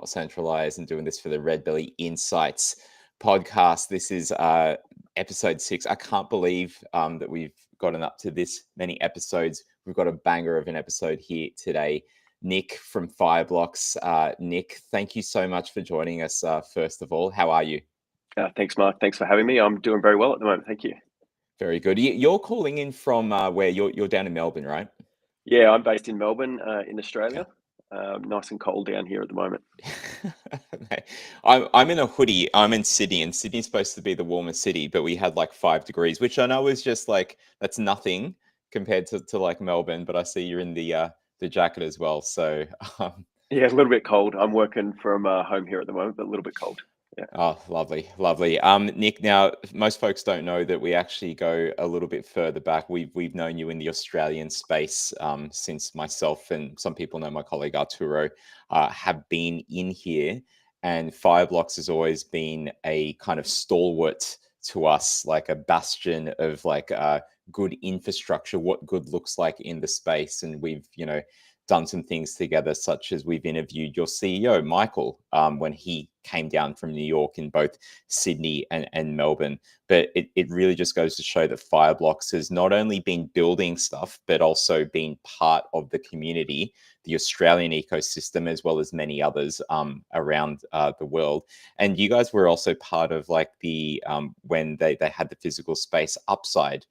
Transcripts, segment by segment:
not centralized, and doing this for the Redbelly Insights podcast. This is episode 6. I can't believe that we've gotten up to this many episodes. We've got a banger of an episode here today. Nick from Fireblocks. Nick, thank you so much for joining us. First of all, how are you? Thanks, Mark. Thanks for having me. I'm doing very well at the moment. Thank you. Very good. You're calling in from where? You're down in Melbourne, right? Yeah, I'm based in Melbourne, in Australia. Nice and cold down here at the moment. I'm in a hoodie. I'm in Sydney, and Sydney's supposed to be the warmest city, but we had like 5 degrees, which I know is just like that's nothing compared to like Melbourne. But I see you're in the jacket as well. So yeah, a little bit cold. I'm working from home here at the moment, but a little bit cold. Yeah. Oh, lovely, lovely. Nick, now most folks don't know that we actually go a little bit further back. We've known you in the Australian space since myself and some people know my colleague Arturo have been in here, and Fireblocks has always been a kind of stalwart to us, like a bastion of like good infrastructure, what good looks like in the space, and we've done some things together, such as we've interviewed your CEO, Michael, when he came down from New York in both Sydney and Melbourne. But it really just goes to show that Fireblocks has not only been building stuff, but also been part of the community, the Australian ecosystem, as well as many others around the world. And you guys were also part of like the, when they had the physical space Upside,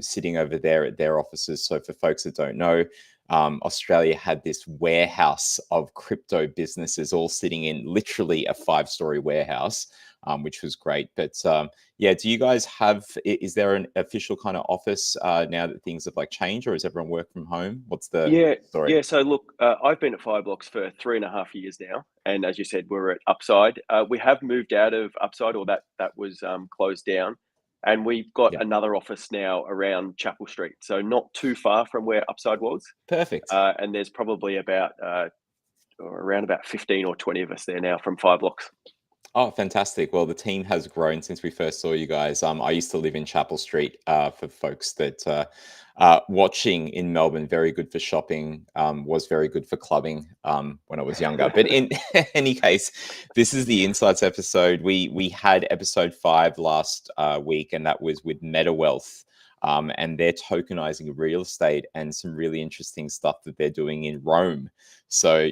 sitting over there at their offices. So for folks that don't know, Australia had this warehouse of crypto businesses all sitting in literally a 5-story warehouse, which was great. But yeah, do you guys have, is there an official kind of office now that things have like changed, or is everyone work from home? What's the story? Yeah. So look, I've been at Fireblocks for 3.5 years now, and as you said, we're at Upside. We have moved out of Upside, or that was closed down, and we've got another office now around Chapel Street, so not too far from where Upside was. Perfect. And there's probably around about 15 or 20 of us there now from Fireblocks. Oh, fantastic. Well, the team has grown since we first saw you guys. I used to live in Chapel Street, for folks that watching in Melbourne, very good for shopping, was very good for clubbing when I was younger. But in any case, this is the Insights episode. We had episode 5 last week, and that was with Meta Wealth. And they're tokenizing real estate and some really interesting stuff that they're doing in Rome. So,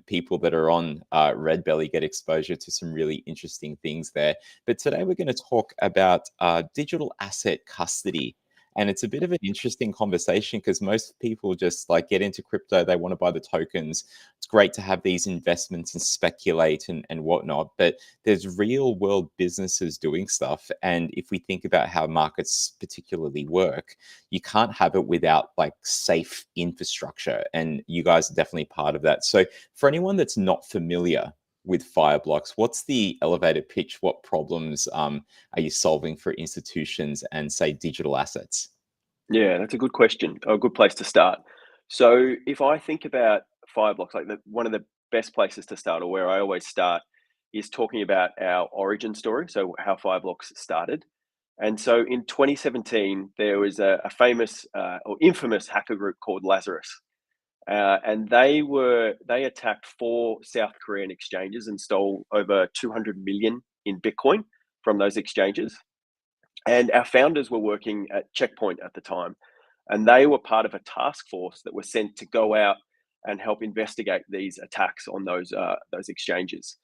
people that are on Redbelly get exposure to some really interesting things there. But today we're going to talk about digital asset custody. And it's a bit of an interesting conversation because most people just like get into crypto. They want to buy the tokens. It's great to have these investments and speculate and whatnot, but there's real world businesses doing stuff. And if we think about how markets particularly work, you can't have it without like safe infrastructure. And you guys are definitely part of that. So for anyone that's not familiar with Fireblocks, what's the elevator pitch? What problems are you solving for institutions and say digital assets? Yeah, that's a good question. A good place to start. So if I think about Fireblocks, like one of the best places to start, or where I always start, is talking about our origin story. So how Fireblocks started. And so in 2017, there was a famous or infamous hacker group called Lazarus. And they attacked 4 South Korean exchanges and stole over 200 million in Bitcoin from those exchanges. And our founders were working at Checkpoint at the time, and they were part of a task force that was sent to go out and help investigate these attacks on those exchanges.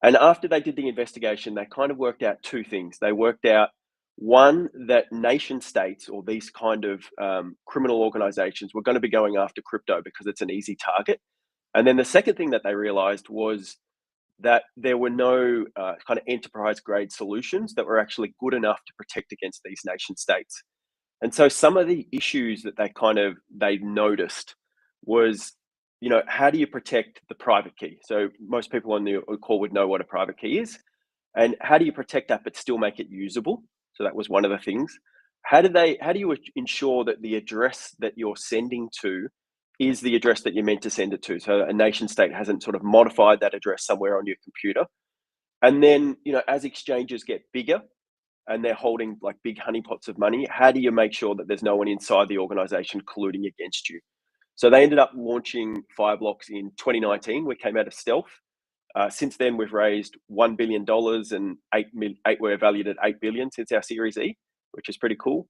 And after they did the investigation, they kind of worked out 2 things. They worked out, one, that nation states or these kind of criminal organizations were going to be going after crypto because it's an easy target. And then the second thing that they realized was that there were no kind of enterprise grade solutions that were actually good enough to protect against these nation states. And so some of the issues that they noticed was, how do you protect the private key? So most people on the call would know what a private key is. And how do you protect that but still make it usable? So that was one of the things. How do you ensure that the address that you're sending to is the address that you're meant to send it to? So a nation state hasn't sort of modified that address somewhere on your computer. And then, as exchanges get bigger and they're holding like big honeypots of money, how do you make sure that there's no one inside the organization colluding against you? So they ended up launching Fireblocks in 2019. We came out of stealth. Since then, we've raised $1 billion and we're valued at 8 billion since our Series E, which is pretty cool.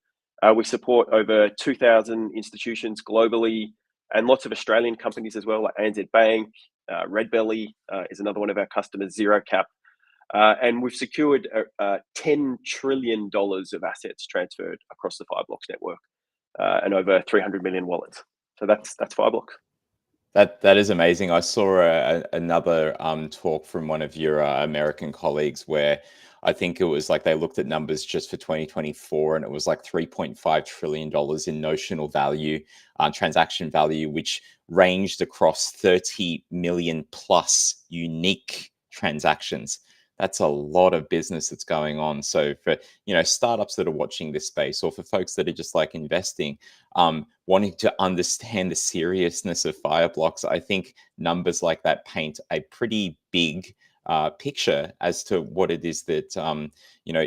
We support over 2,000 institutions globally and lots of Australian companies as well, like ANZ Bank, Redbelly is another one of our customers, Zero Cap. And we've secured $10 trillion of assets transferred across the Fireblocks network and over 300 million wallets. So that's Fireblocks. That is amazing. I saw another talk from one of your American colleagues where I think it was like they looked at numbers just for 2024, and it was like $3.5 trillion in notional value, transaction value, which ranged across 30 million plus unique transactions. That's a lot of business that's going on. So for startups that are watching this space, or for folks that are just like investing, wanting to understand the seriousness of Fireblocks, I think numbers like that paint a pretty big picture as to what it is that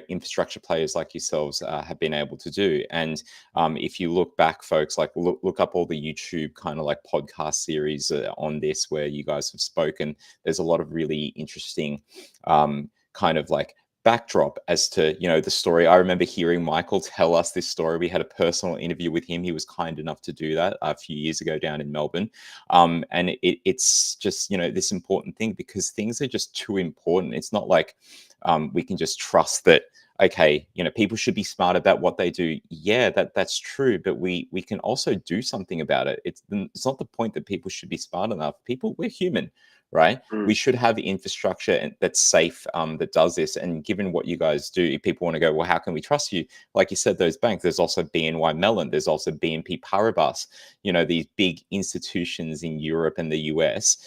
infrastructure players like yourselves have been able to do. And if you look back, folks, like look up all the YouTube kind of like podcast series on this where you guys have spoken. There's a lot of really interesting kind of like backdrop as to the story. I remember hearing Michael tell us this story. We had a personal interview with him. He was kind enough to do that a few years ago down in Melbourne, and it's just this important thing, because things are just too important. It's not like we can just trust that okay, people should be smart about what they do. Yeah, that's true, but we can also do something about it. It's not the point that people should be smart enough. We're human, right? We should have infrastructure that's safe, that does this. And given what you guys do, if people want to go, well, how can we trust you? Like you said, those banks, there's also BNY Mellon, there's also BNP Paribas, these big institutions in Europe and the US.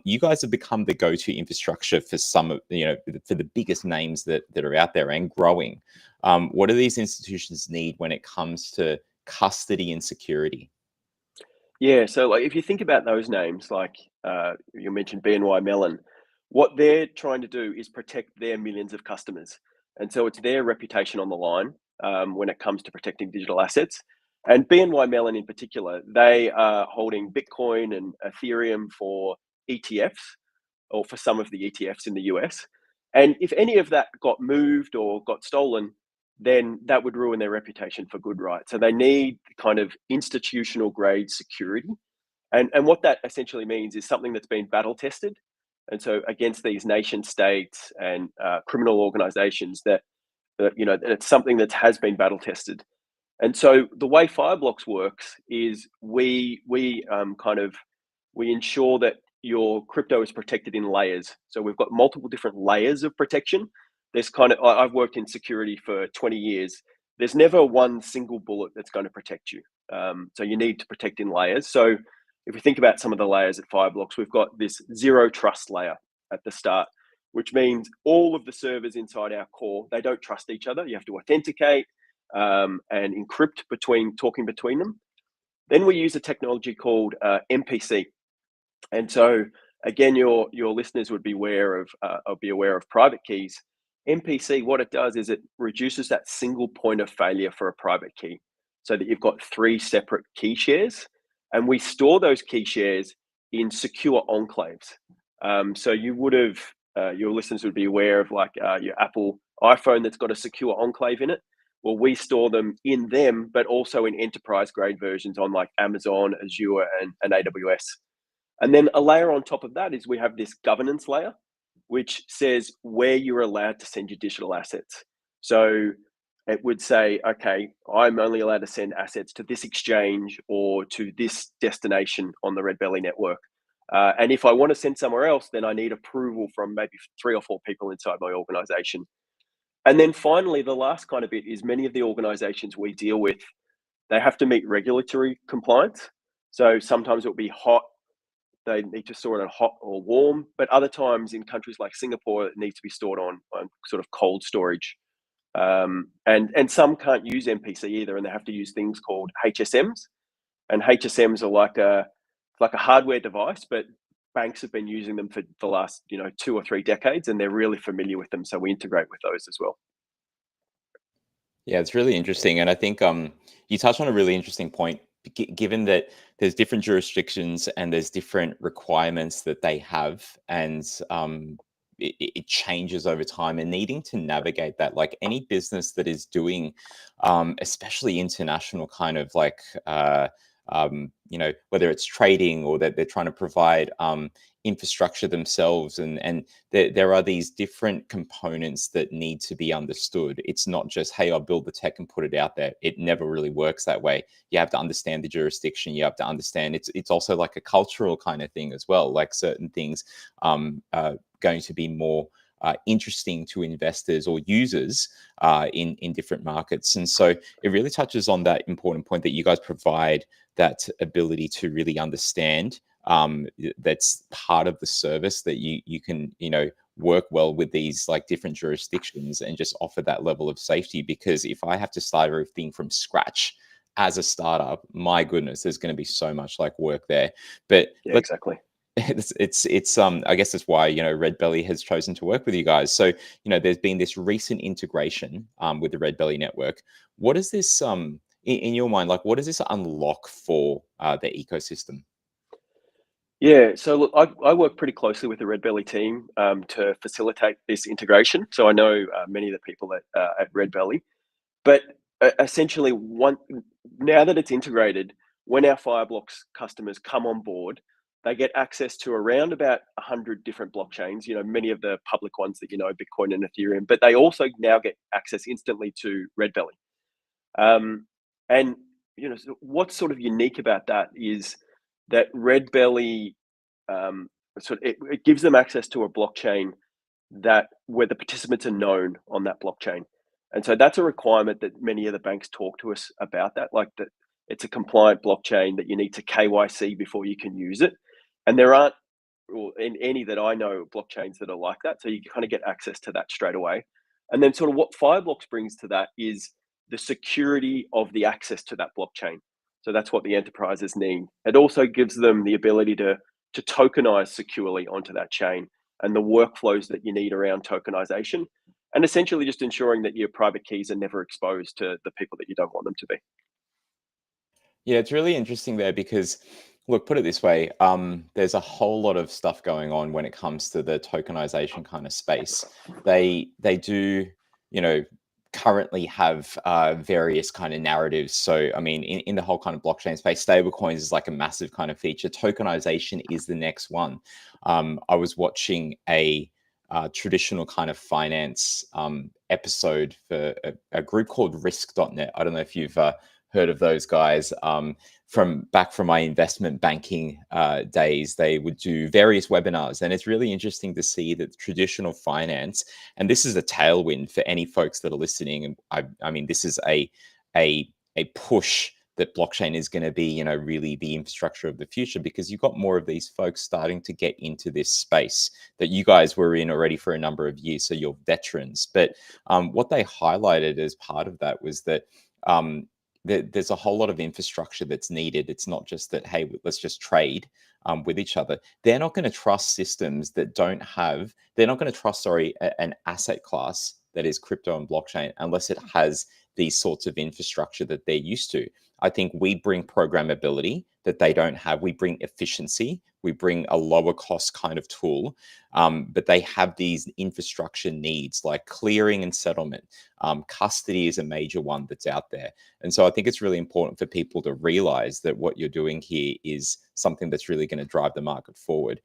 You guys have become the go-to infrastructure for some of, for the biggest names that are out there and growing. What do these institutions need when it comes to custody and security? Yeah, so like if you think about those names, like you mentioned BNY Mellon, what they're trying to do is protect their millions of customers, and so it's their reputation on the line when it comes to protecting digital assets. And BNY Mellon in particular, they are holding Bitcoin and Ethereum for ETFs, or for some of the ETFs in the US. And if any of that got moved or got stolen, then that would ruin their reputation for good, right? So they need kind of institutional grade security. And what that essentially means is something that's been battle tested. And so against these nation states and criminal organizations, that it's something that has been battle tested. And so the way Fireblocks works is we ensure that your crypto is protected in layers. So we've got multiple different layers of protection. I've worked in security for 20 years. There's never one single bullet that's going to protect you. So you need to protect in layers. So if we think about some of the layers at Fireblocks, we've got this zero trust layer at the start, which means all of the servers inside our core, they don't trust each other. You have to authenticate and encrypt talking between them. Then we use a technology called MPC. And so again, your listeners would be aware of private keys. MPC, what it does is it reduces that single point of failure for a private key, so that you've got 3 separate key shares, and we store those key shares in secure enclaves. So your listeners would be aware of like your Apple iPhone that's got a secure enclave in it. Well, we store them in them, but also in enterprise grade versions on like Amazon, Azure, and AWS. And then a layer on top of that is we have this governance layer, which says where you're allowed to send your digital assets. So it would say, okay, I'm only allowed to send assets to this exchange or to this destination on the Redbelly network. And if I want to send somewhere else, then I need approval from maybe 3 or 4 people inside my organization. And then finally, the last kind of bit is many of the organizations we deal with, they have to meet regulatory compliance. So sometimes it'll be hot. They need to store it on hot or warm, but other times in countries like Singapore, it needs to be stored on sort of cold storage. And some can't use MPC either, and they have to use things called HSMs. And HSMs are like a hardware device, but banks have been using them for the last 2 or 3 decades, and they're really familiar with them. So we integrate with those as well. Yeah, it's really interesting. And I think you touched on a really interesting point given that there's different jurisdictions and there's different requirements that they have, and it changes over time, and needing to navigate that, like any business that is doing, especially international kind of like, whether it's trading or that they're trying to provide infrastructure themselves, and there are these different components that need to be understood. It's not just, hey, I'll build the tech and put it out there. It never really works that way. You have to understand the jurisdiction. You have to understand it's also like a cultural kind of thing as well. Like certain things going to be more interesting to investors or users in different markets. And so it really touches on that important point that you guys provide that ability to really understand. That's part of the service, that you can work well with these like different jurisdictions and just offer that level of safety. Because if I have to start everything from scratch as a startup, my goodness, there's going to be so much like work there. But Yeah, exactly. it's I guess that's why Redbelly has chosen to work with you guys. So there's been this recent integration with the Redbelly network. What is this in your mind, like what does this unlock for the ecosystem? Yeah, so look, I work pretty closely with the Redbelly team to facilitate this integration. So I know many of the people at Redbelly, but essentially, now that it's integrated, when our Fireblocks customers come on board, they get access to around about 100 different blockchains. Many of the public ones that Bitcoin and Ethereum, but they also now get access instantly to Redbelly. And so what's sort of unique about that is that Redbelly it gives them access to a blockchain that where the participants are known on that blockchain. And so that's a requirement that many of the banks talk to us about, that like that it's a compliant blockchain, that you need to KYC before you can use it. And there aren't, or in any that I know, blockchains that are like that. So you kind of get access to that straight away. And then sort of what Fireblocks brings to that is the security of the access to that blockchain. So that's what the enterprises need. It also gives them the ability to tokenize securely onto that chain, and the workflows that you need around tokenization, and essentially just ensuring that your private keys are never exposed to the people that you don't want them to be. Yeah, it's really interesting there because, look, put it this way, there's a whole lot of stuff going on when it comes to the tokenization kind of space. They do, you know, currently have various kind of narratives. So, I mean, in the whole kind of blockchain space, stablecoins is like a massive kind of feature. Tokenization is the next one. I was watching a traditional kind of finance episode for a group called Risk.net. I don't know if you've heard of those guys. From my investment banking days, they would do various webinars, and it's really interesting to see that traditional finance, and this is a tailwind for any folks that are listening. And I mean, this is a push that blockchain is going to be, really the infrastructure of the future, because you've got more of these folks starting to get into this space that you guys were in already for a number of years. So you're veterans. But what they highlighted as part of that was that there's a whole lot of infrastructure that's needed. It's not just that, hey, let's just trade with each other. They're not going to trust systems that don't have, they're not going to trust, sorry, an asset class that is crypto and blockchain unless it has these sorts of infrastructure that they're used to. I think we bring programmability that they don't have. We bring efficiency. We bring a lower cost kind of tool. But they have these infrastructure needs like clearing and settlement. Custody is a major one that's out there. And so I think it's really important for people to realize that what you're doing here is something that's really going to drive the market forward.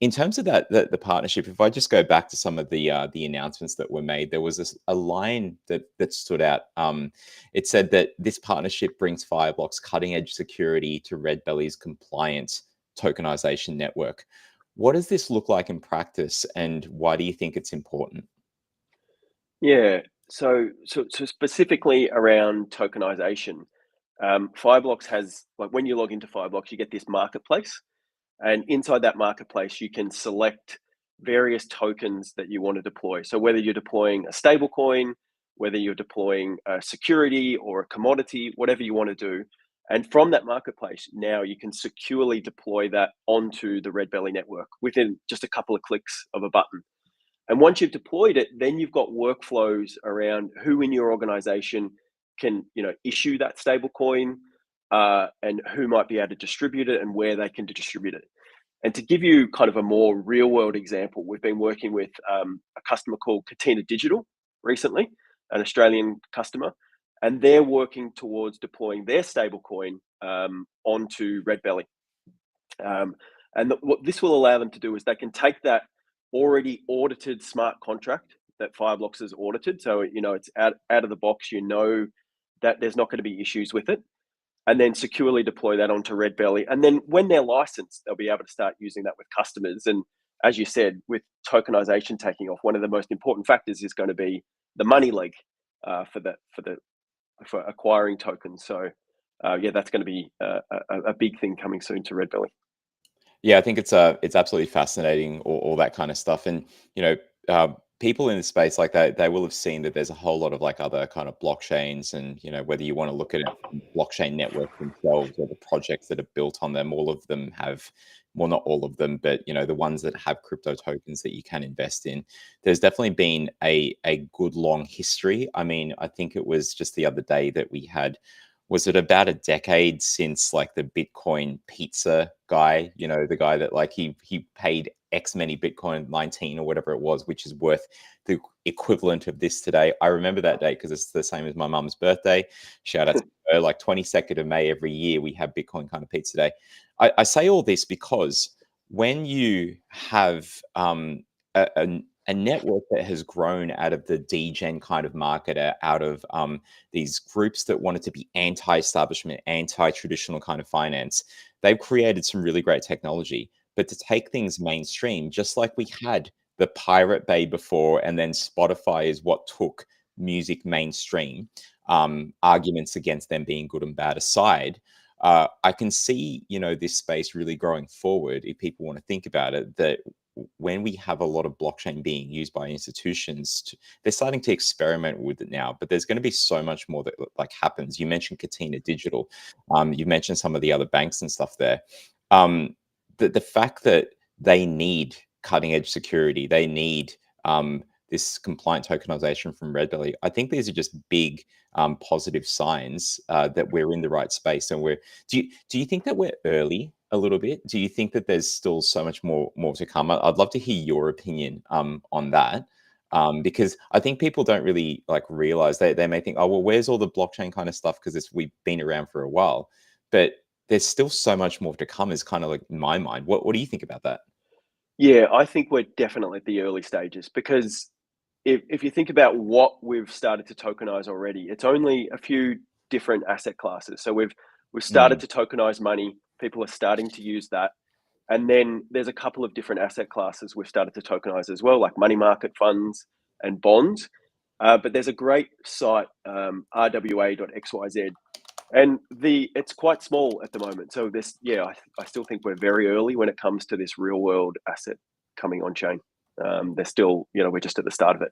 In terms of the partnership, if I just go back to some of the announcements that were made, there was a line that stood out. It said that this partnership brings Fireblocks cutting edge security to Redbelly's compliant tokenization network. What does this look like in practice, and why do you think it's important? Yeah. So specifically around tokenization, Fireblocks has, like, when you log into Fireblocks, you get this marketplace, and inside that marketplace, you can select various tokens that you want to deploy. So whether you're deploying a stable coin, whether you're deploying a security or a commodity, whatever you want to do. And from that marketplace, now you can securely deploy that onto the Redbelly network within just a couple of clicks of a button. And once you've deployed it, then you've got workflows around who in your organization can, issue that stable coin, and who might be able to distribute it and where they can distribute it. And to give you kind of a more real world example, we've been working with a customer called Katina Digital recently, an Australian customer, and they're working towards deploying their stablecoin onto Redbelly. What this will allow them to do is they can take that already audited smart contract that Fireblocks has audited. So, it's out of the box, that there's not going to be issues with it, and then securely deploy that onto Redbelly. And then when they're licensed, they'll be able to start using that with customers. And as you said, with tokenization taking off, one of the most important factors is going to be the money leg for acquiring tokens. So that's going to be a big thing coming soon to Redbelly. Yeah, I think it's absolutely fascinating, all that kind of stuff. And people in the space like that, they will have seen that there's a whole lot of like other kind of blockchains, and whether you want to look at it from blockchain networks themselves or the projects that are built on them, all of them have, well, not all of them, but the ones that have crypto tokens that you can invest in. There's definitely been a good long history. I mean, I think it was just the other day that we had, was it about a decade since like the Bitcoin pizza guy, the guy that like he paid X many Bitcoin 19 or whatever it was, which is worth the equivalent of this today. I remember that day because it's the same as my mum's birthday. Shout out to her, like 22nd of May every year we have Bitcoin kind of pizza day. I say all this because when you have a network that has grown out of the degen kind of market, out of these groups that wanted to be anti-establishment, anti-traditional kind of finance, they've created some really great technology. But to take things mainstream, just like we had the Pirate Bay before, and then Spotify is what took music mainstream, arguments against them being good and bad aside, I can see, this space really growing forward, if people want to think about it, that when we have a lot of blockchain being used by institutions, they're starting to experiment with it now, but there's going to be so much more that like happens. You mentioned Katina Digital. You mentioned some of the other banks and stuff there. The fact that they need cutting edge security, they need this compliant tokenization from Redbelly. I think these are just big positive signs that we're in the right space. And do you think that we're early a little bit? Do you think that there's still so much more to come? I'd love to hear your opinion on that. Because I think people don't really like realize, they may think, oh, well, where's all the blockchain kind of stuff? Because we've been around for a while, but there's still so much more to come, is kind of like in my mind. What do you think about that? Yeah, I think we're definitely at the early stages, because if you think about what we've started to tokenize already, it's only a few different asset classes. So we've started Mm, to tokenize money. People are starting to use that. And then there's a couple of different asset classes we've started to tokenize as well, like money market funds and bonds. But there's a great site, rwa.xyz, and it's quite small at the moment. So I still think we're very early when it comes to this real world asset coming on chain. They're still, we're just at the start of it.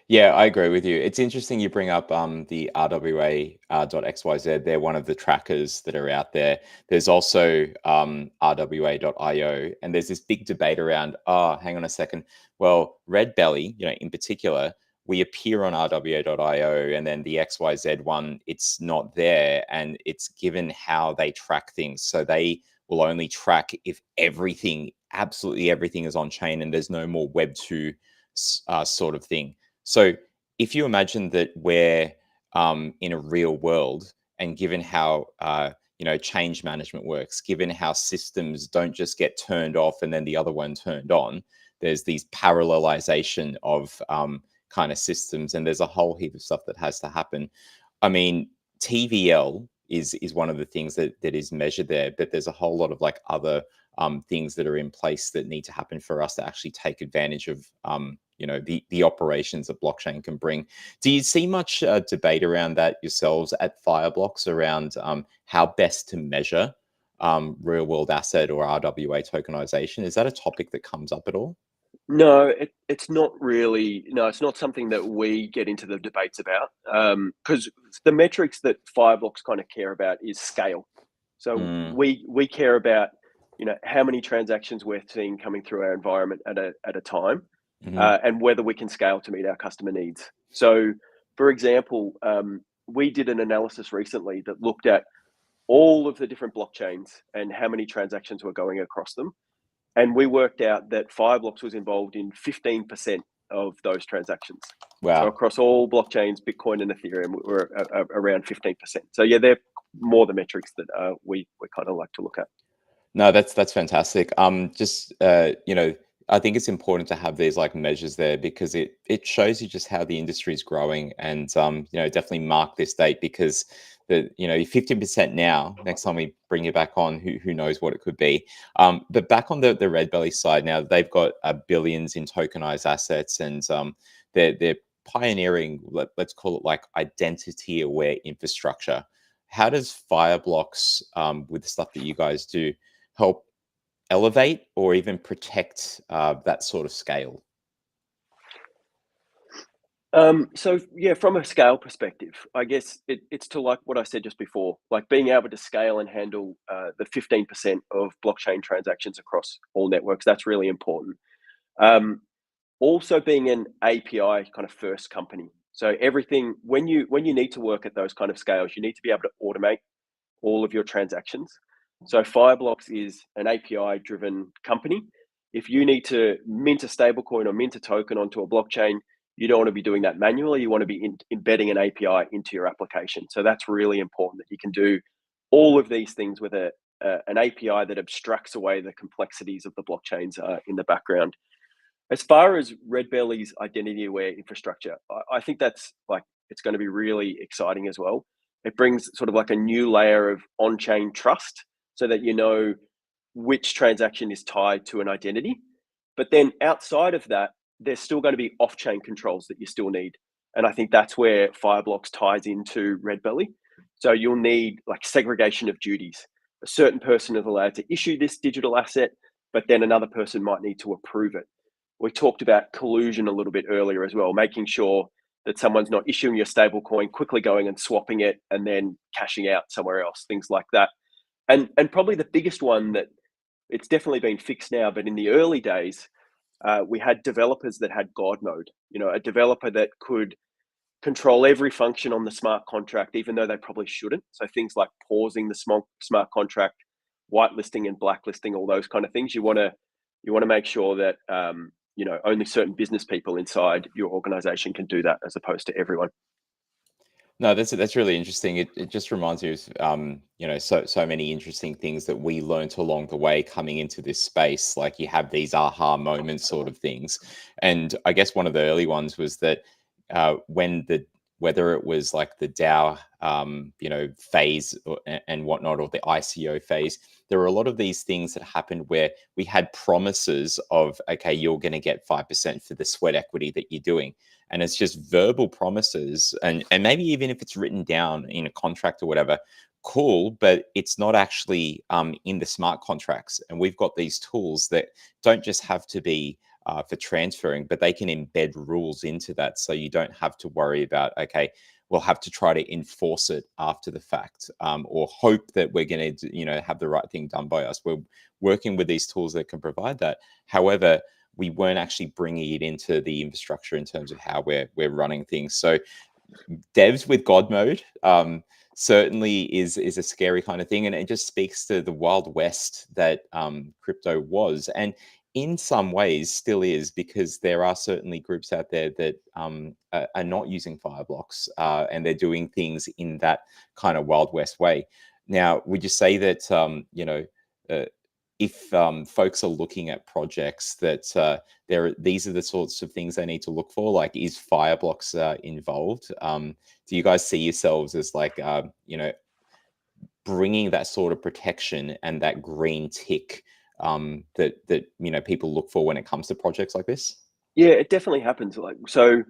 Yeah, I agree with you. It's interesting you bring up the RWA.xyz. They're one of the trackers that are out there. There's also RWA.io, and there's this big debate around, hang on a second. Well, Redbelly, in particular, we appear on RWA.io, and then the XYZ one, it's not there, and it's given how they track things. So they will only track if absolutely everything is on chain, and there's no more Web 2 sort of thing. So if you imagine that we're in a real world, and given how change management works, given how systems don't just get turned off and then the other one turned on, there's these parallelization of kind of systems, and there's a whole heap of stuff that has to happen. I mean, TVL is one of the things that is measured there, but there's a whole lot of like other things that are in place that need to happen for us to actually take advantage of the operations that blockchain can bring. Do you see much debate around that yourselves at Fireblocks around how best to measure real world asset or RWA tokenization? Is that a topic that comes up at all? No, it's not really. No, it's not something that we get into the debates about, because the metrics that Fireblocks kind of care about is scale. So Mm, we care about, how many transactions we're seeing coming through our environment at a time, hmm and whether we can scale to meet our customer needs. So, for example, we did an analysis recently that looked at all of the different blockchains and how many transactions were going across them. And we worked out that Fireblocks was involved in 15% of those transactions. So Wow. across all blockchains, Bitcoin and Ethereum, we're around 15%. So yeah, they're more the metrics that we kind of like to look at. No, that's fantastic. Just I think it's important to have these like measures there because it shows you just how the industry is growing, and definitely mark this date because 15% now. Next time we bring you back on, who knows what it could be. But back on the Redbelly side now, they've got billions in tokenized assets, and they're pioneering. Let's call it like identity aware infrastructure. How does Fireblocks, with the stuff that you guys do, help elevate or even protect that sort of scale? So yeah, from a scale perspective, I guess it's to like what I said just before, like being able to scale and handle the 15% of blockchain transactions across all networks. That's really important. Um, Also being an API kind of first company. So everything when you need to work at those kind of scales, you need to be able to automate all of your transactions. So Fireblocks is an API driven company. If you need to mint a stablecoin or mint a token onto a blockchain, you don't want to be doing that manually. You want to be embedding an API into your application. So that's really important that you can do all of these things with an API that abstracts away the complexities of the blockchains in the background. As far as Redbelly's identity aware infrastructure, I think that's like it's going to be really exciting as well. It brings sort of like a new layer of on-chain trust so that you know which transaction is tied to an identity. But then outside of that, there's still going to be off-chain controls that you still need. And I think that's where Fireblocks ties into Redbelly. So you'll need like segregation of duties. A certain person is allowed to issue this digital asset, but then another person might need to approve it. We talked about collusion a little bit earlier as well, making sure that someone's not issuing your stable coin, quickly going and swapping it and then cashing out somewhere else, things like that. And probably the biggest one that it's definitely been fixed now, but in the early days, we had developers that had God mode. You know, a developer that could control every function on the smart contract, even though they probably shouldn't. So things like pausing the smart contract, whitelisting and blacklisting, all those kind of things. You want to make sure that only certain business people inside your organization can do that, as opposed to everyone. No, that's really interesting. It just reminds me of so many interesting things that we learned along the way coming into this space. Like you have these aha moments sort of things, and I guess one of the early ones was that when whether it was like the DAO phase and whatnot, or the ICO phase, there were a lot of these things that happened where we had promises of, okay, you're going to get 5% for the sweat equity that you're doing, and it's just verbal promises, and maybe even if it's written down in a contract or whatever, cool, but it's not actually in the smart contracts. And we've got these tools that don't just have to be for transferring, but they can embed rules into that, so you don't have to worry about, okay, we'll have to try to enforce it after the fact, or hope that we're going to have the right thing done by us. We're working with these tools that can provide that. However, we weren't actually bringing it into the infrastructure in terms of how we're running things. So devs with God mode certainly is a scary kind of thing, and it just speaks to the wild west that crypto was, and in some ways still is, because there are certainly groups out there that are not using Fireblocks, and they're doing things in that kind of wild west way. Now, would you say that if folks are looking at projects that these are the sorts of things they need to look for? Like, is Fireblocks involved? Do you guys see yourselves as like bringing that sort of protection and that green tick that people look for when it comes to projects like this? Yeah, it definitely happens. Like, so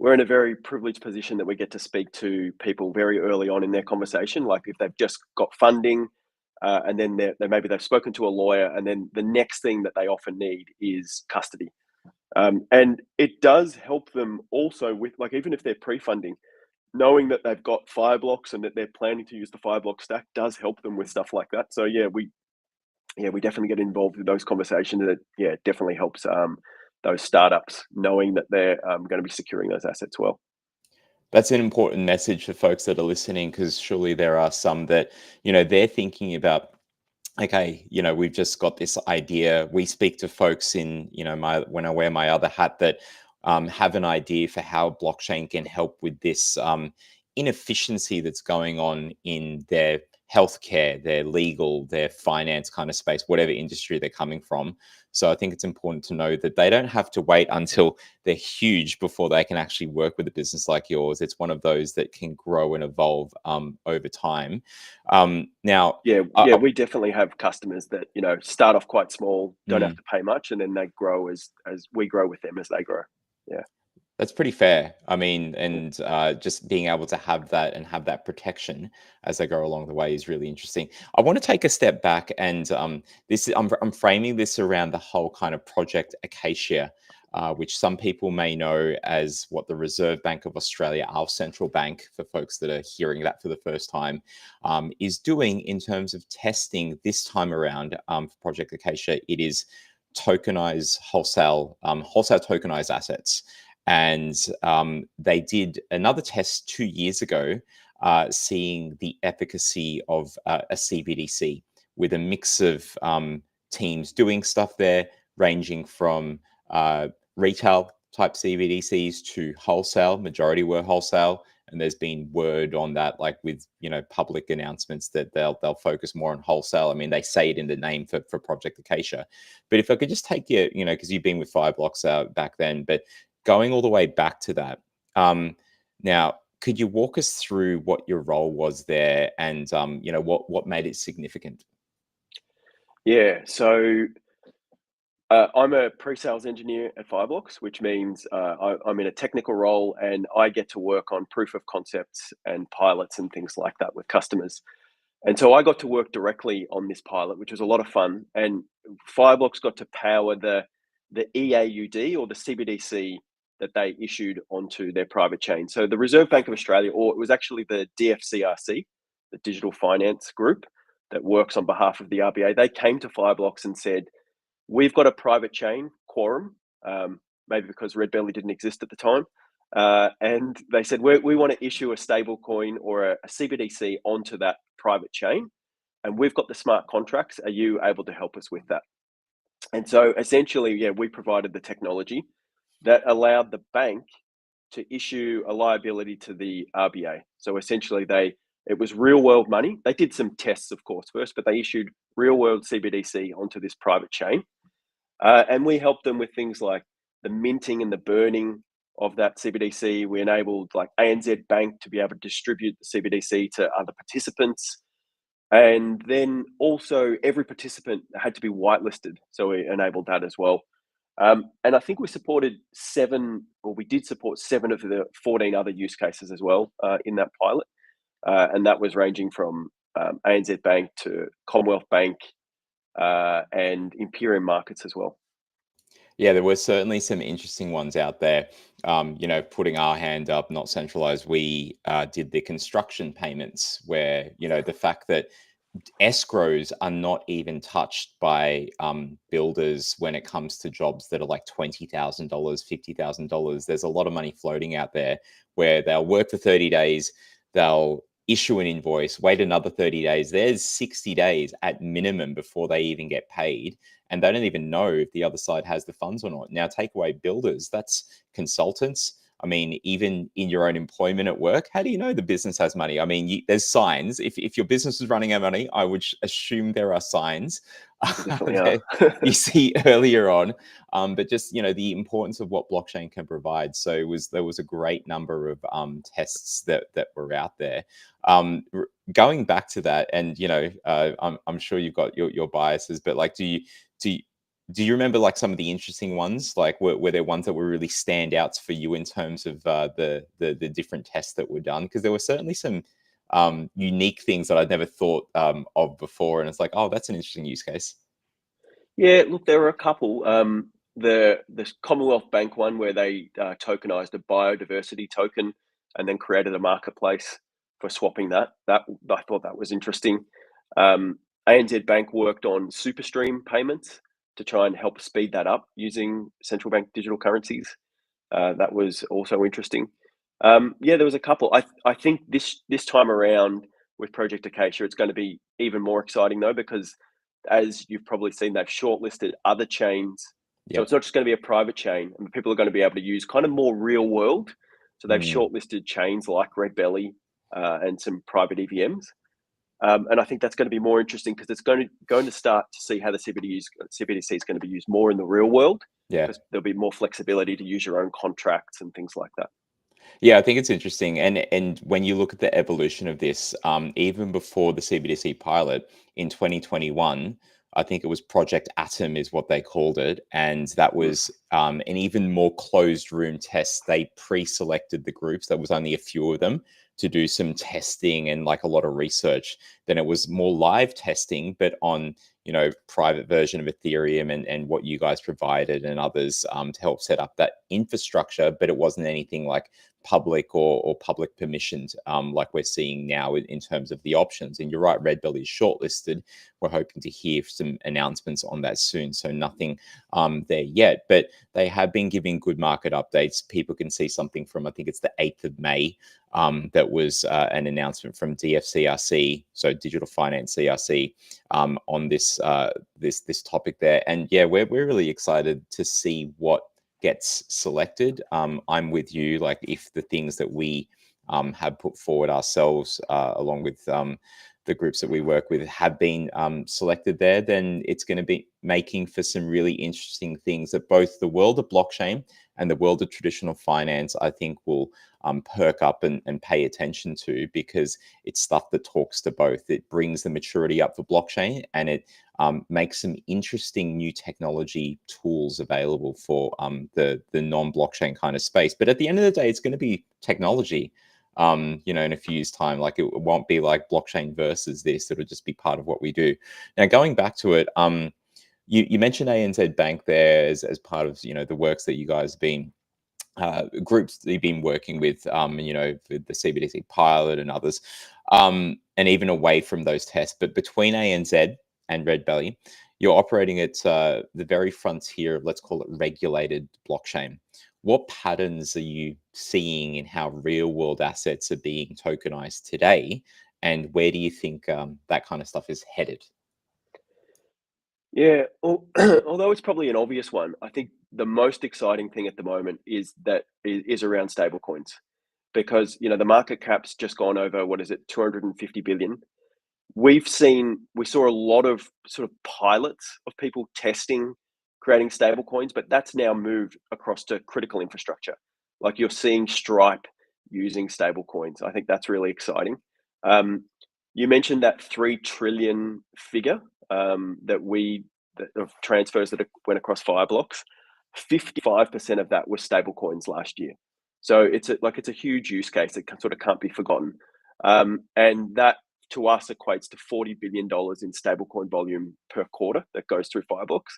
we're in a very privileged position that we get to speak to people very early on in their conversation. Like if they've just got funding, and then maybe they've spoken to a lawyer, and then the next thing that they often need is custody. And it does help them also with, like, even if they're pre-funding, knowing that they've got Fireblocks and that they're planning to use the Fireblock stack does help them with stuff like that. So we definitely get involved with those conversations. And it definitely helps those startups knowing that they're going to be securing those assets well. That's an important message for folks that are listening, because surely there are some that, they're thinking about, okay, we've just got this idea. We speak to folks in, my when I wear my other hat, that have an idea for how blockchain can help with this inefficiency that's going on in their healthcare, their legal, their finance kind of space, whatever industry they're coming from. So I think it's important to know that they don't have to wait until they're huge before they can actually work with a business like yours. It's one of those that can grow and evolve over time. Now, Yeah, I, yeah, I- we definitely have customers that, start off quite small, don't have mm, to pay much, and then they grow as we grow with them as they grow. Yeah. that's pretty fair. I mean, Mm. and just being able to have that and have that protection as they go along the way is really interesting. I want to take a step back, and I'm framing this around the whole kind of Project Acacia, which some people may know as what the Reserve Bank of Australia, our central bank, for folks that are hearing that for the first time, is doing in terms of testing this time around for Project Acacia. It is wholesale tokenized assets. And they did another test 2 years ago, seeing the efficacy of a CBDC with a mix of teams doing stuff there, ranging from retail type CBDCs to wholesale. Majority were wholesale, and there's been word on that, like with public announcements, that they'll focus more on wholesale. I mean, they say it in the name for Project Acacia. But if I could just take you, because you've been with Fireblocks back then, but going all the way back to that. Now, could you walk us through what your role was there, and what made it significant? Yeah, so I'm a pre-sales engineer at Fireblocks, which means I'm in a technical role and I get to work on proof of concepts and pilots and things like that with customers. And so I got to work directly on this pilot, which was a lot of fun. And Fireblocks got to power the EAUD, or the CBDC, that they issued onto their private chain. So the Reserve Bank of Australia, or it was actually the DFCRC, the Digital Finance Group that works on behalf of the RBA, they came to Fireblocks and said, we've got a private chain, Quorum, maybe because Redbelly didn't exist at the time. And they said, we want to issue a stable coin or a CBDC onto that private chain. And we've got the smart contracts. Are you able to help us with that? And so essentially, yeah, we provided the technology that allowed the bank to issue a liability to the RBA. So essentially, it was real world money. They did some tests, of course, first, but they issued real world CBDC onto this private chain. And we helped them with things like the minting and the burning of that CBDC. We enabled like ANZ Bank to be able to distribute the CBDC to other participants. And then also every participant had to be whitelisted. So we enabled that as well. And I think we supported we did support 7 of the 14 other use cases as well in that pilot. And that was ranging from ANZ Bank to Commonwealth Bank and Imperium Markets as well. Yeah, there were certainly some interesting ones out there. Putting our hand up, not centralized. We did the construction payments, where the fact that escrows are not even touched by builders when it comes to jobs that are like $20,000, $50,000. There's a lot of money floating out there where they'll work for 30 days, they'll issue an invoice, wait another 30 days. There's 60 days at minimum before they even get paid. And they don't even know if the other side has the funds or not. Now, take away builders, that's consultants. I mean, even in your own employment at work, how do you know the business has money? I mean, there's signs. If your business is running out of money, I would assume there are signs There definitely are. that you see earlier on. But just the importance of what blockchain can provide. So there was a great number of tests that were out there. Going back to that, and I'm sure you've got your biases, but like, do you, do you remember like some of the interesting ones? Like, were there ones that were really standouts for you in terms of the different tests that were done? Because there were certainly some unique things that I'd never thought of before, and it's like, oh, that's an interesting use case. Yeah, look, there were a couple. The Commonwealth Bank one, where they tokenized a biodiversity token and then created a marketplace for swapping that. That I thought that was interesting. ANZ Bank worked on SuperStream payments to try and help speed that up using central bank digital currencies. That was also interesting. Yeah, there was a couple. I think this time around with Project Acacia, it's going to be even more exciting though, because as you've probably seen, they've shortlisted other chains. So it's Yep. not just going to be a private chain, and people are going to be able to use kind of more real world. So they've Mm. shortlisted chains like Redbelly and some private EVMs. And I think that's going to be more interesting because it's going to start to see how the CBDC is going to be used more in the real world, Yeah. because there'll be more flexibility to use your own contracts and things like that. Yeah, I think it's interesting, and when you look at the evolution of this, even before the CBDC pilot in 2021, I think it was Project Atom is what they called it, and that Mm. was an even more closed room test. They pre-selected the groups. There was only a few of them to do some testing and like a lot of research. Then it was more live testing, but on private version of Ethereum and what you guys provided and others to help set up that infrastructure. But it wasn't anything like public or public permissioned, like we're seeing now in terms of the options. And you're right, Redbelly is shortlisted. We're hoping to hear some announcements on that soon. So nothing there yet, but they have been giving good market updates. People can see something from, I think it's the 8th of May. That was an announcement from DFCRC, so Digital Finance CRC, on this topic there. And yeah, we're really excited to see what gets selected. I'm with you. Like if the things that we have put forward ourselves, along with the groups that we work with, have been selected there, then it's going to be making for some really interesting things that both the world of blockchain and the world of traditional finance, I think, will perk up and pay attention to, because it's stuff that talks to both. It brings the maturity up for blockchain, and it makes some interesting new technology tools available for the non-blockchain kind of space. But at the end of the day, it's going to be technology. In a few years' time, like it won't be like blockchain versus this. It'll just be part of what we do. Now, going back to it, you mentioned ANZ Bank there as part of the works that you guys have been groups that you've been working with, with the CBDC pilot and others, and even away from those tests. But between ANZ and Redbelly, you're operating at the very frontier of, let's call it, regulated blockchain. What patterns are you seeing in how real world assets are being tokenized today? And where do you think that kind of stuff is headed? Yeah, although it's probably an obvious one, I think the most exciting thing at the moment is around stablecoins, because the market cap's just gone over, what is it, 250 billion. We saw a lot of sort of pilots of people testing creating stablecoins, but that's now moved across to critical infrastructure. Like you're seeing Stripe using stablecoins. I think that's really exciting. Um, you mentioned that 3 trillion figure, of transfers that went across Fireblocks. 55% of that was stablecoins last year. So it's a huge use case that sort of can't be forgotten. And that to us equates to $40 billion in stablecoin volume per quarter that goes through Fireblocks.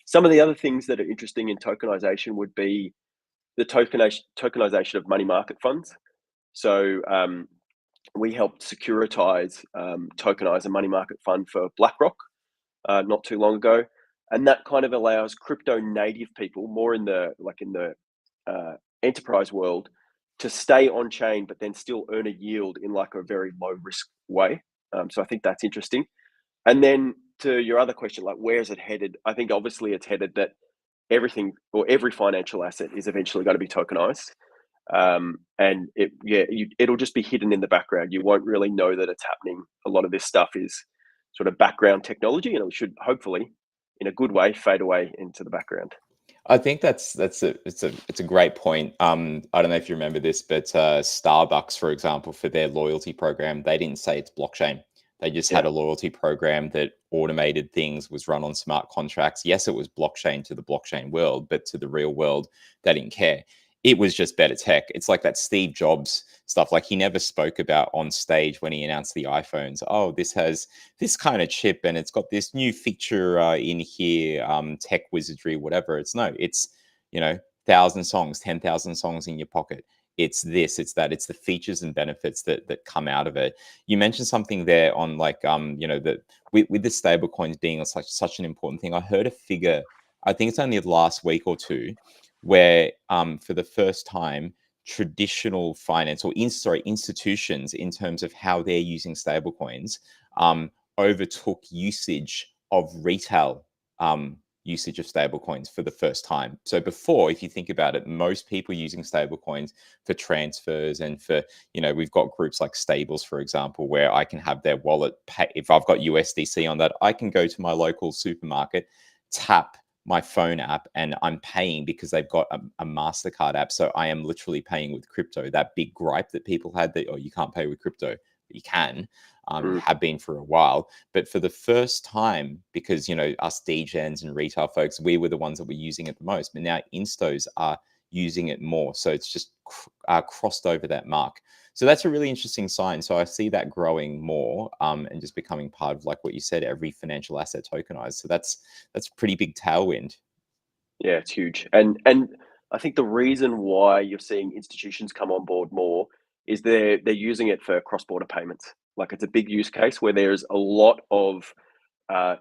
Some of the other things that are interesting in tokenization would be the tokenization of money market funds. So we helped securitize, tokenize a money market fund for BlackRock not too long ago, and that kind of allows crypto native people more in the enterprise world to stay on chain, but then still earn a yield in like a very low risk way. So I think that's interesting. And then to your other question, like where is it headed? I think obviously it's headed that everything or every financial asset is eventually going to be tokenized. And it'll just be hidden in the background. You won't really know that it's happening. A lot of this stuff is sort of background technology, and it should hopefully, in a good way, fade away into the background. I think it's a great point. I don't know if you remember this, but Starbucks, for example, for their loyalty program, they didn't say it's blockchain. They just had Yeah. a loyalty program that automated things, was run on smart contracts. Yes, it was blockchain to the blockchain world, but to the real world, they didn't care. It was just better tech. It's like that Steve Jobs stuff. Like he never spoke about on stage when he announced the iPhones. Oh, this has this kind of chip and it's got this new feature in here, tech wizardry, whatever. It's you know 1,000 songs, 10,000 songs in your pocket. It's this, it's that, it's the features and benefits that come out of it. You mentioned something there on like that with the stable coins being such an important thing. I heard a figure, I think it's only the last week or two, where for the first time traditional finance or institutions in terms of how they're using stablecoins overtook usage of retail usage of stablecoins for the first time. So before, if you think about it, most people using stablecoins for transfers and for, we've got groups like Stables, for example, where I can have their wallet pay. If I've got USDC on that, I can go to my local supermarket, tap my phone app, and I'm paying because they've got a MasterCard app. So I am literally paying with crypto. That big gripe that people had that, oh, you can't pay with crypto, but you can, have been for a while. But for the first time, because, us degens and retail folks, we were the ones that were using it the most, but now instos are using it more. So it's just crossed over that mark. So that's a really interesting sign. So I see that growing more and just becoming part of, like what you said, every financial asset tokenized. So that's pretty big tailwind. Yeah, it's huge. And I think the reason why you're seeing institutions come on board more is they're using it for cross-border payments. Like, it's a big use case where there's a lot of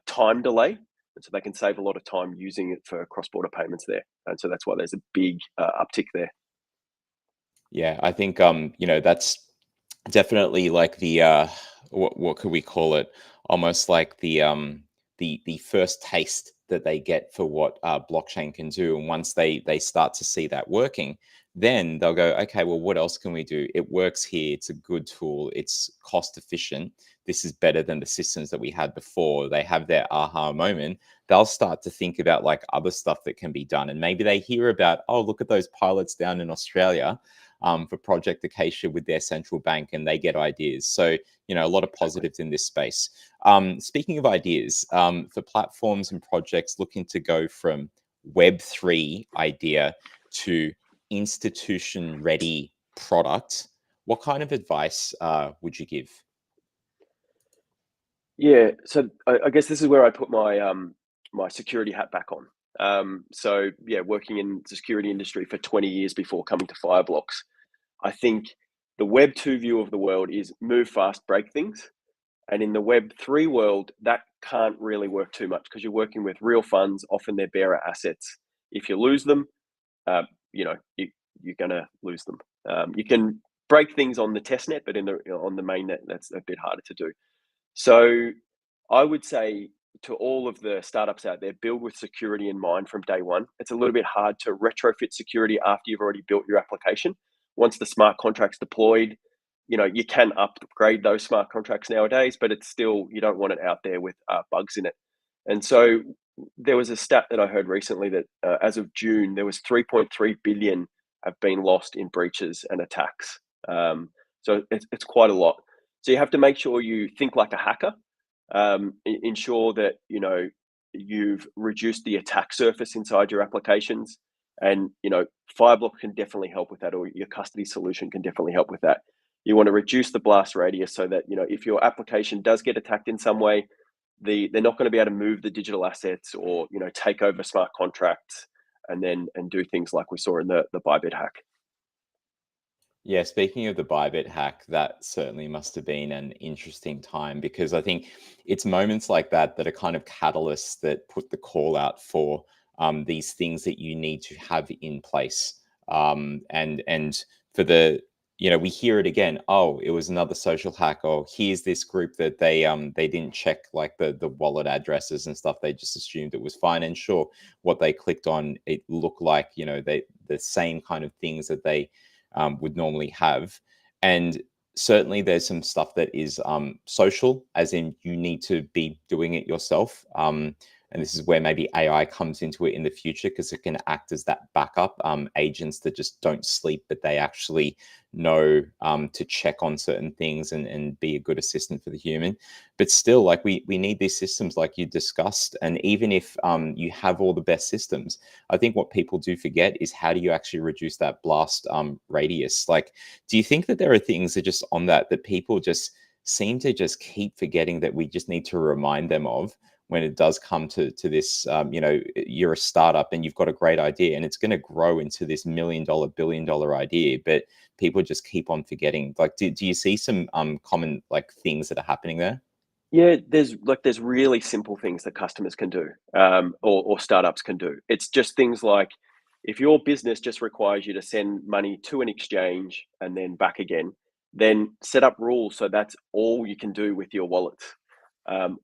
time delay, and so they can save a lot of time using it for cross-border payments there. And so that's why there's a big uptick there. Yeah, I think that's definitely like the what could we call it? Almost like the first taste that they get for what blockchain can do. And once they start to see that working, then they'll go, okay, well, what else can we do? It works here. It's a good tool. It's cost efficient. This is better than the systems that we had before. They have their aha moment. They'll start to think about like other stuff that can be done. And maybe they hear about, oh, look at those pilots down in Australia for Project Acacia with their central bank, and they get ideas. So, a lot of positives in this space. Speaking of ideas, for platforms and projects looking to go from Web3 idea to institution-ready product, what kind of advice would you give? Yeah, so I guess this is where I put my my security hat back on. So yeah, working in the security industry for 20 years before coming to Fireblocks, I think the Web 2 view of the world is move fast, break things. And in the Web 3 world, that can't really work too much because you're working with real funds, often they're bearer assets. If you lose them, uh, you're going to lose them. You can break things on the test net, but on the main net, that's a bit harder to do. So I would say to all of the startups out there, build with security in mind from day one. It's a little bit hard to retrofit security after you've already built your application. Once the smart contract's deployed, you can upgrade those smart contracts nowadays, but it's still, you don't want it out there with bugs in it. And so there was a stat that I heard recently that as of June, there was 3.3 billion have been lost in breaches and attacks. So it's quite a lot. So you have to make sure you think like a hacker, ensure that you've reduced the attack surface inside your applications, and Fireblock can definitely help with that, or your custody solution can definitely help with that. You want to reduce the blast radius so that if your application does get attacked in some way, they're not going to be able to move the digital assets or take over smart contracts and do things like we saw in the Bybit hack. Yeah, speaking of the Bybit hack, that certainly must have been an interesting time, because I think it's moments like that that are kind of catalysts that put the call out for these things that you need to have in place. And for the, we hear it again. Oh, it was another social hack. Oh, here's this group that they didn't check like the wallet addresses and stuff. They just assumed it was fine. And sure, what they clicked on, it looked like the same kind of things that they would normally have. And certainly there's some stuff that is social, as in you need to be doing it yourself. And this is where maybe AI comes into it in the future, because it can act as that backup, agents that just don't sleep, but they actually know to check on certain things and be a good assistant for the human. But still, like we need these systems like you discussed. And even if you have all the best systems, I think what people do forget is, how do you actually reduce that blast radius? Like, do you think that there are things that just on that people just seem to just keep forgetting, that we just need to remind them of when it does come to this? You're a startup and you've got a great idea, and it's going to grow into this $1 million, $1 billion idea, but people just keep on forgetting. Like, do you see some common like things that are happening there? Yeah, there's really simple things that customers can do, or startups can do. It's just things like If your business just requires you to send money to an exchange and then back again, then set up rules so that's all you can do with your wallets.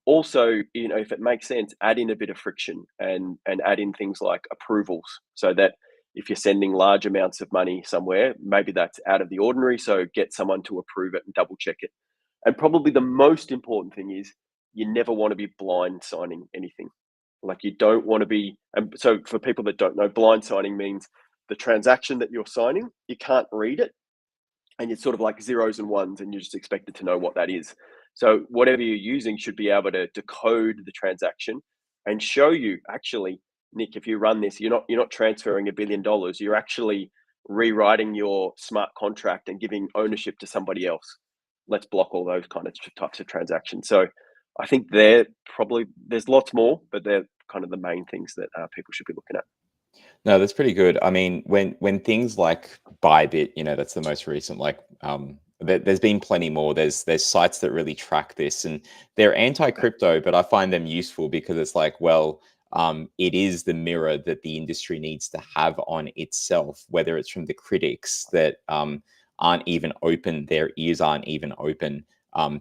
Also, if it makes sense, add in a bit of friction and add in things like approvals, so that if you're sending large amounts of money somewhere, maybe that's out of the ordinary. So get someone to approve it and double check it. And probably the most important thing is you never want to be blind signing anything. Like you don't want to be, and so for people that don't know, blind signing means the transaction that you're signing, you can't read it and it's sort of like zeros and ones and you're just expected to know what that is. So whatever you're using should be able to decode the transaction and show you, actually, Nick, if you run this, you're not transferring $1 billion, you're actually rewriting your smart contract and giving ownership to somebody else. Let's block all those kind of types of transactions. So I think there's lots more, but they're kind of the main things that people should be looking at. No, that's pretty good. I mean, when things like Bybit, that's the most recent. Like, there's been plenty more. There's sites that really track this, and they're anti-crypto, but I find them useful because it's like, well, it is the mirror that the industry needs to have on itself. Whether it's from the critics that aren't even open, their ears aren't even open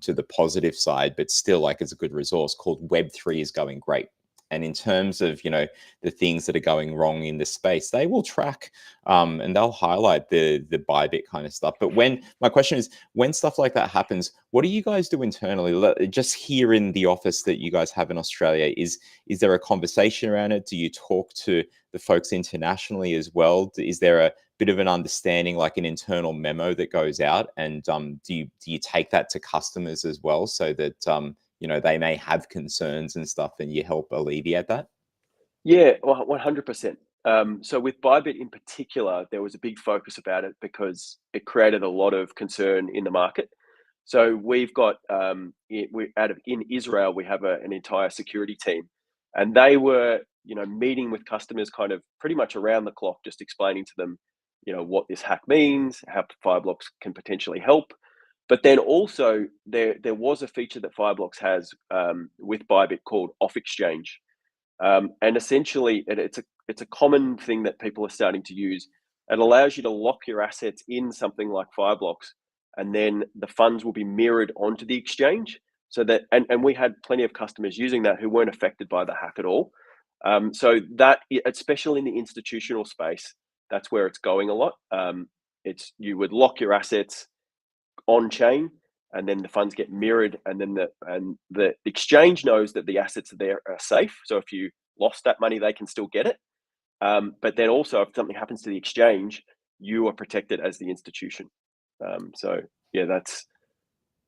to the positive side, but still, like, it's a good resource called Web3 is going great. And in terms of, the things that are going wrong in the space, they will track and they'll highlight the Bybit kind of stuff. But my question is, when stuff like that happens, what do you guys do internally? Just here in the office that you guys have in Australia, is there a conversation around it? Do you talk to the folks internationally as well? Is there a bit of an understanding, like an internal memo that goes out? And do you take that to customers as well, so that they may have concerns and stuff, and you help alleviate that? Yeah, 100%. So with Bybit in particular, there was a big focus about it because it created a lot of concern in the market. So we've got in Israel, we have an entire security team, and they were meeting with customers kind of pretty much around the clock, just explaining to them what this hack means, how Fireblocks can potentially help. But then also there was a feature that Fireblocks has with Bybit called off exchange. And essentially, it's a common thing that people are starting to use. It allows you to lock your assets in something like Fireblocks, and then the funds will be mirrored onto the exchange. So that, and we had plenty of customers using that who weren't affected by the hack at all. So that, especially in the institutional space, that's where it's going a lot. It's you would lock your assets on chain, and then the funds get mirrored, and then the exchange knows that the assets there are safe. So if you lost that money, they can still get it. But then also, if something happens to the exchange, you are protected as the institution. So yeah,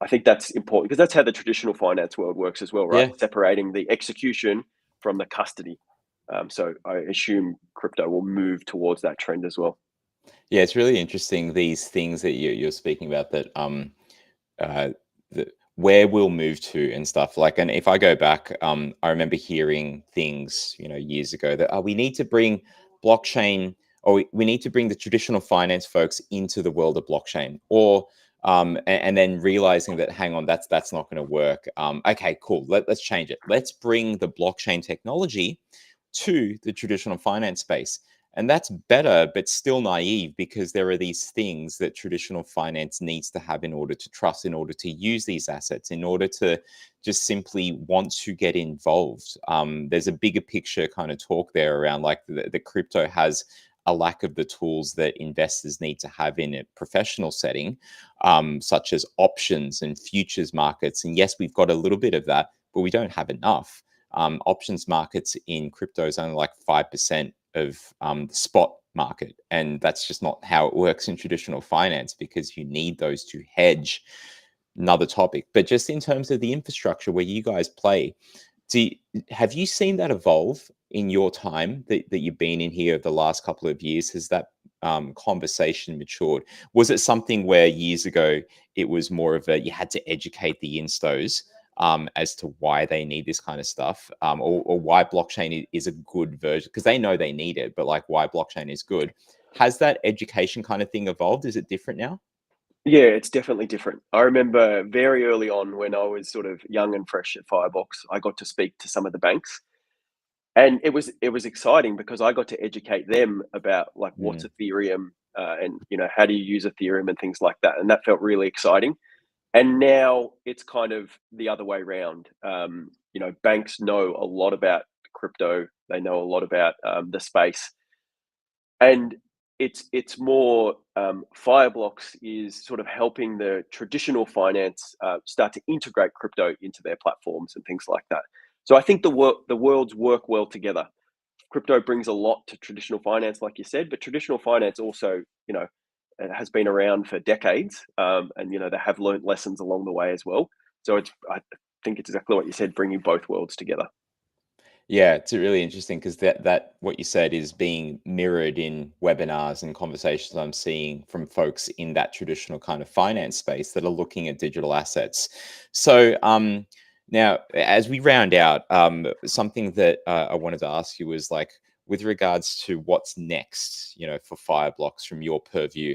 I think that's important because that's how the traditional finance world works as well, right? Yeah. Separating the execution from the custody. So I assume crypto will move towards that trend as well. Yeah, it's really interesting, these things that you're speaking about, that uh, where we'll move to and stuff like. And if I go back, I remember hearing things, years ago, that we need to bring blockchain, or we need to bring the traditional finance folks into the world of blockchain, or and then realizing that, hang on, that's not going to work. Okay, cool. Let's change it. Let's bring the blockchain technology to the traditional finance space. And that's better, but still naive, because there are these things that traditional finance needs to have in order to trust, in order to use these assets, in order to just simply want to get involved. There's a bigger picture kind of talk there around, like, the crypto has a lack of the tools that investors need to have in a professional setting, such as options and futures markets. And yes, we've got a little bit of that, but we don't have enough. Options markets in crypto is only like 5% of the spot market. And that's just not how it works in traditional finance, because you need those to hedge. Another topic. But just in terms of the infrastructure where you guys play, have you seen that evolve in your time that you've been in here the last couple of years? Has that conversation matured? Was it something where years ago it was more of a, you had to educate the instos as to why they need this kind of stuff, or why blockchain is a good version, because they know they need it, but like, why blockchain is good? Has that education kind of thing evolved? Is it different now? Yeah, it's definitely different. I remember very early on when I was sort of young and fresh at Fireblocks, I got to speak to some of the banks. And it was exciting because I got to educate them about like what's Mm. Ethereum, and how do you use Ethereum and things like that, and that felt really exciting. And now it's kind of the other way around. Banks know a lot about crypto. They know a lot about the space, and it's more Fireblocks is sort of helping the traditional finance start to integrate crypto into their platforms and things like that. So I think the worlds work well together. Crypto brings a lot to traditional finance, like you said, but traditional finance also, it has been around for decades, and they have learned lessons along the way as well. So I think it's exactly what you said, bringing both worlds together. Yeah, it's really interesting because that what you said is being mirrored in webinars and conversations I'm seeing from folks in that traditional kind of finance space that are looking at digital assets. So now, as we round out, something that I wanted to ask you was like with regards to what's next, for Fireblocks from your purview,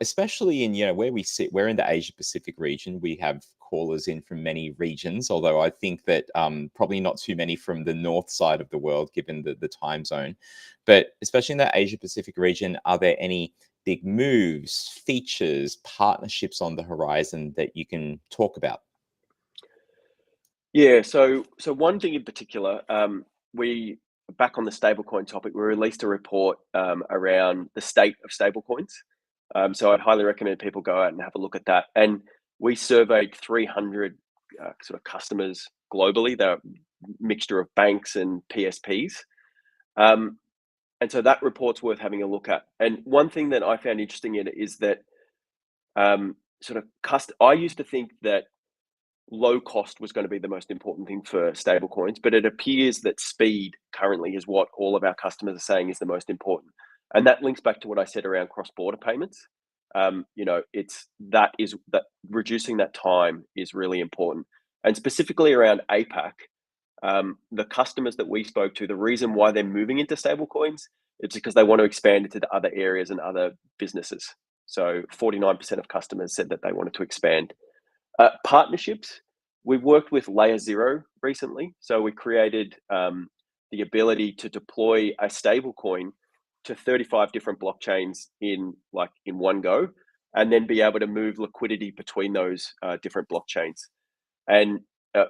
especially in where we sit. We're in the Asia Pacific region. We have callers in from many regions, although I think that probably not too many from the north side of the world, given the time zone. But especially in the Asia Pacific region, are there any big moves, features, partnerships on the horizon that you can talk about? Yeah. So one thing in particular, we back on the stablecoin topic, we released a report around the state of stablecoins. So I'd highly recommend people go out and have a look at that. And we surveyed 300 sort of customers globally. They're a mixture of banks and PSPs. Um, and so that report's worth having a look at. And one thing that I found interesting in it is that I used to think that low cost was going to be the most important thing for stablecoins, but it appears that speed currently is what all of our customers are saying is the most important. And that links back to what I said around cross-border payments. It's that reducing that time is really important, and specifically around APAC. The customers that we spoke to, the reason why they're moving into stablecoins, it's because they want to expand into the other areas and other businesses. So 49% of customers said that they wanted to expand. Partnerships, we've worked with Layer Zero recently. So we created the ability to deploy a stable coin to 35 different blockchains in one go, and then be able to move liquidity between those different blockchains. And uh,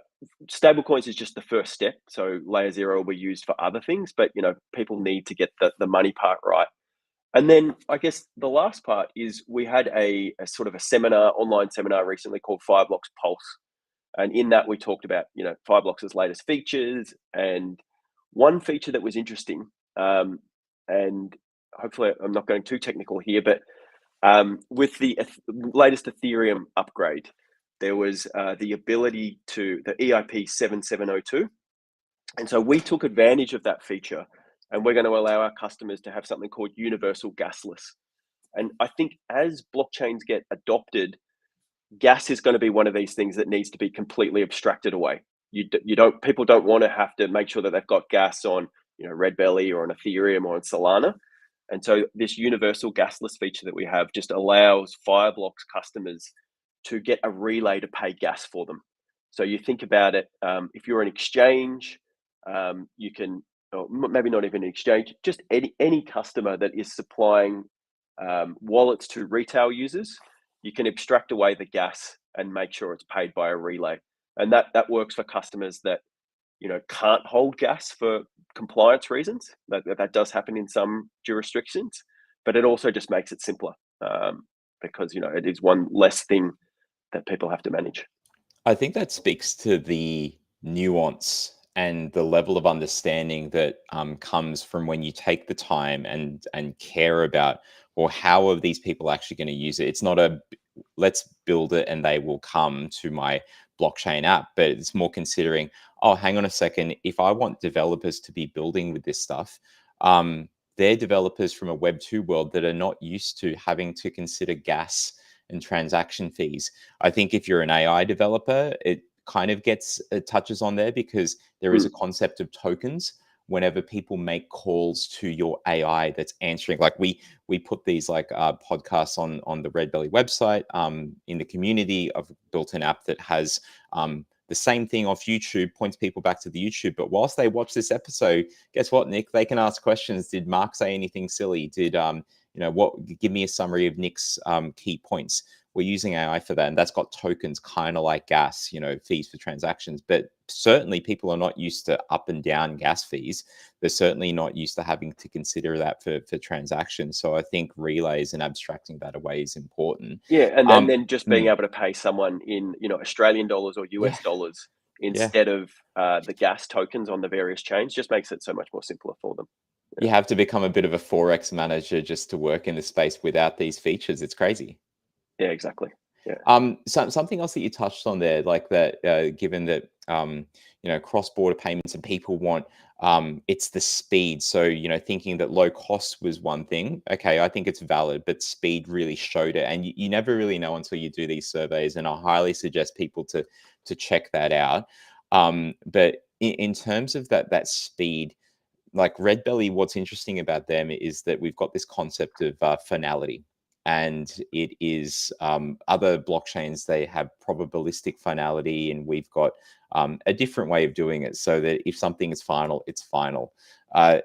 stablecoins is just the first step. So Layer Zero will be used for other things, but people need to get the money part right. And then I guess the last part is we had a sort of a seminar, online seminar recently called Fireblocks Pulse. And in that we talked about, Fireblocks' latest features. And one feature that was interesting, and hopefully I'm not going too technical here, but with the latest Ethereum upgrade, there was the ability to the EIP 7702. And so we took advantage of that feature, and we're going to allow our customers to have something called universal gasless. And I think as blockchains get adopted, gas is going to be one of these things that needs to be completely abstracted away. You don't people don't want to have to make sure that they've got gas on Redbelly or on Ethereum or on Solana. And so this universal gasless feature that we have just allows Fireblocks customers to get a relay to pay gas for them. So you think about it, if you're an exchange, you can, or maybe not even an exchange, just any customer that is supplying wallets to retail users, you can abstract away the gas and make sure it's paid by a relay. And that works for customers that can't hold gas for compliance reasons. That does happen in some jurisdictions, but it also just makes it simpler, because it is one less thing that people have to manage. I think that speaks to the nuance and the level of understanding that comes from when you take the time and care about, well, how are these people actually going to use it? It's not let's build it and they will come to my blockchain app, but it's more considering, oh, hang on a second, if I want developers to be building with this stuff, they're developers from a Web 2 world that are not used to having to consider gas and transaction fees. I think if you're an AI developer, it kind of gets touches on there because there is Mm, a concept of tokens whenever people make calls to your AI that's answering. Like we put these like podcasts on the Redbelly website. In the community, I've built an app that has the same thing off YouTube points people back to the YouTube. But whilst they watch this episode, guess what, Nick? They can ask questions. Did Mark say anything silly? Did what? Give me a summary of Nick's key points. We're using AI for that, and that's got tokens, kind of like gas, fees for transactions. But certainly, people are not used to up and down gas fees. They're certainly not used to having to consider that for transactions. So I think relays and abstracting that away is important. Yeah, and then just being able to pay someone in Australian dollars or US Yeah, dollars yeah. instead of the gas tokens on the various chains just makes it so much more simpler for them. You have to become a bit of a forex manager just to work in the space without these features. It's crazy. Yeah, exactly. Yeah. Something else that you touched on there, like that, given that cross-border payments and people want it's the speed. So thinking that low cost was one thing. Okay, I think it's valid, but speed really showed it, and you never really know until you do these surveys. And I highly suggest people to check that out. But in terms of that speed, like Redbelly, what's interesting about them is that we've got this concept of finality. And it is other blockchains, they have probabilistic finality, and we've got a different way of doing it so that if something is final, it's final.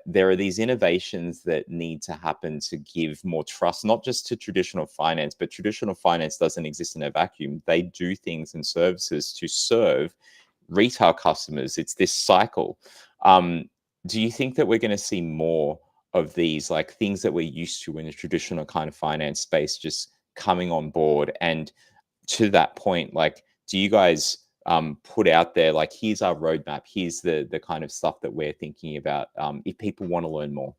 There are these innovations that need to happen to give more trust, not just to traditional finance, but traditional finance doesn't exist in a vacuum. They do things and services to serve retail customers. It's this cycle. Do you think that we're going to see more of these, like things that we're used to in a traditional kind of finance space, just coming on board? And to that point, like, do you guys put out there, like, here's our roadmap, here's the kind of stuff that we're thinking about if people want to learn more?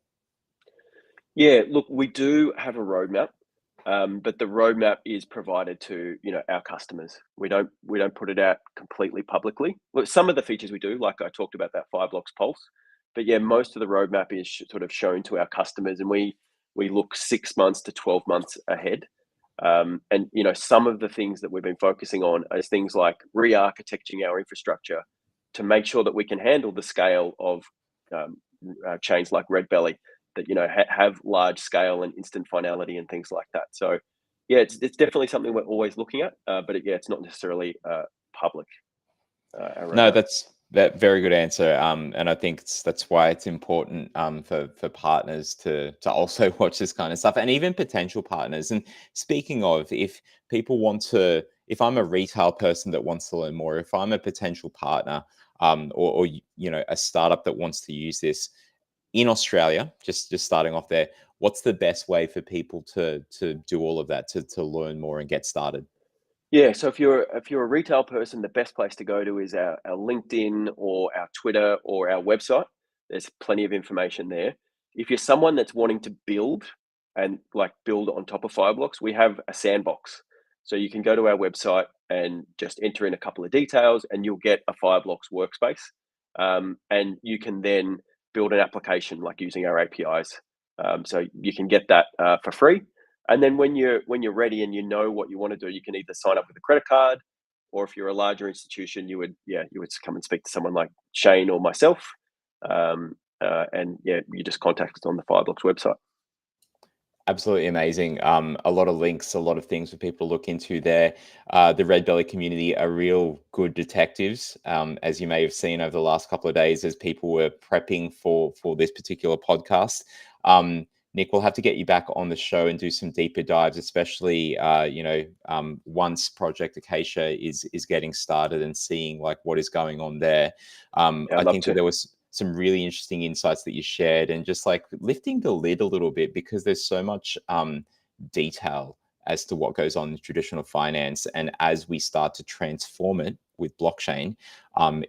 Yeah, look, we do have a roadmap, but the roadmap is provided to our customers. We don't put it out completely publicly. Well, some of the features we do, like I talked about that Fireblocks Pulse, but yeah, most of the roadmap is sort of shown to our customers, and we look 6 months to 12 months ahead. And some of the things that we've been focusing on is things like re-architecting our infrastructure to make sure that we can handle the scale of um, chains like Redbelly that have large scale and instant finality and things like that. So yeah, it's definitely something we're always looking at, but it's not necessarily public. Our No, roadmap. that's that very good answer. And I think that's why it's important for partners to also watch this kind of stuff, and even potential partners. And speaking of, if people want to, if I'm a retail person that wants to learn more, if I'm a potential partner, or a startup that wants to use this in Australia, just starting off there, what's the best way for people to do all of that, to learn more and get started? Yeah, so if you're a retail person, the best place to go to is our LinkedIn or our Twitter or our website. There's plenty of information there. If you're someone that's wanting to build and like build on top of Fireblocks, we have a sandbox. So you can go to our website and just enter in a couple of details, and you'll get a Fireblocks workspace. And you can then build an application like using our APIs. So you can get that for free, and then when you're ready and you know what you want to do, you can either sign up with a credit card, or if you're a larger institution, you would come and speak to someone like Shane or myself, and yeah, you just contact us on the Fireblocks website. Absolutely amazing. A lot of links, a lot of things for people to look into there. The Red Belly community are real good detectives, as you may have seen over the last couple of days as people were prepping for this particular podcast. Nick, we'll have to get you back on the show and do some deeper dives, especially once Project Acacia is getting started and seeing like what is going on there. Yeah, I I'd love think that to. there was some really interesting insights that you shared, and just like lifting the lid a little bit, because there's so much detail as to what goes on in traditional finance. And as we start to transform it with blockchain,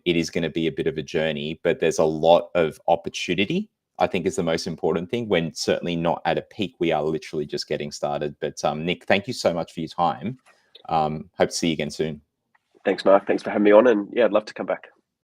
it is going to be a bit of a journey, but there's a lot of opportunity, I think, is the most important thing. When certainly not at a peak, we are literally just getting started. But Nick, thank you so much for your time. Hope to see you again soon. Thanks, Mark. Thanks for having me on, and yeah, I'd love to come back.